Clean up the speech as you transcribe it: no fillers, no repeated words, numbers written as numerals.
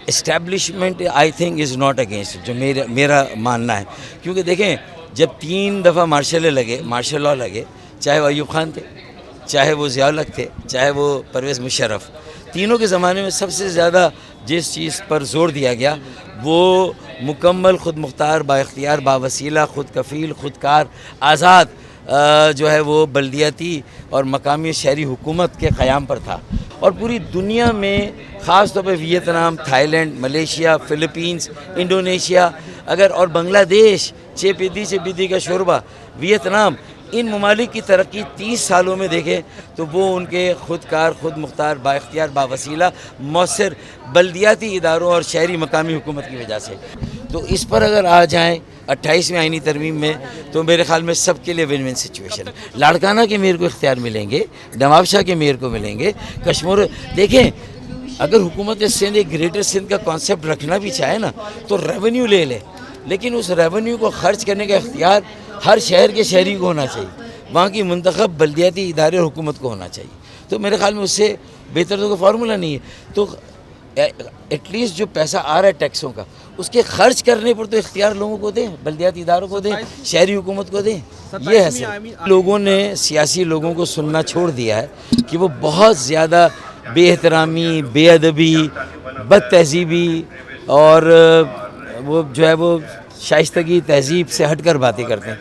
Establishment I think is not against, جو میرا ماننا ہے، کیونکہ دیکھیں جب 3 دفعہ مارشل لاء لگے، چاہے وہ ایوب خان تھے، چاہے وہ ضیاء الحق تھے، چاہے وہ پرویز مشرف، تینوں کے زمانے میں سب سے زیادہ جس چیز پر زور دیا گیا وہ مکمل خود مختار، با اختیار، با وسیلہ، خود کفیل، خود کار، آزاد جو ہے وہ بلدیاتی اور مقامی شہری حکومت کے قیام پر تھا۔ اور پوری دنیا میں خاص طور پہ Vietnam, Thailand, Malaysia, Philippines, Indonesia, اور بنگلہ دیش، چیپیدی کا شوربہ، ویتنام، ان ممالک کی ترقی 30 سالوں میں دیکھیں تو وہ ان کے خود کار، خود مختار، با اختیار، با وسیلہ، مؤثر بلدیاتی اداروں اور شہری مقامی حکومت کی وجہ سے۔ تو اس پر اگر آ جائیں 28ویں آئینی ترمیم میں تو میرے خیال میں سب کے لیے ون ون سچویشن ہے۔ لاڑکانہ کے میئر کو اختیار ملیں گے، نواب شاہ کے میئر کو ملیں گے، کشمیر دیکھیں اگر حکومت سندھ ایک گریٹر سندھ کا کانسیپٹ رکھنا بھی چاہے نا تو ریونیو لے لے، لیکن اس ریونیو کو خرچ کرنے کا اختیار ہر شہر کے شہری کو ہونا چاہیے، وہاں کی منتخب بلدیاتی ادارے اور حکومت کو ہونا چاہیے۔ تو میرے خیال میں اس سے بہتر تو کوئی فارمولہ نہیں ہے۔ تو ایٹ لیسٹ جو پیسہ آ رہا ہے ٹیکسوں کا، اس کے خرچ کرنے پر تو اختیار لوگوں کو دیں، بلدیاتی اداروں کو دیں، شہری حکومت کو دیں۔ یہ ہے سر، لوگوں نے سیاسی لوگوں کو سننا چھوڑ دیا ہے کہ وہ بہت زیادہ بے احترامی، بے ادبی، بد تہذیبی اور وہ جو ہے وہ شائستگی تہذیب سے ہٹ کر باتیں کرتے ہیں۔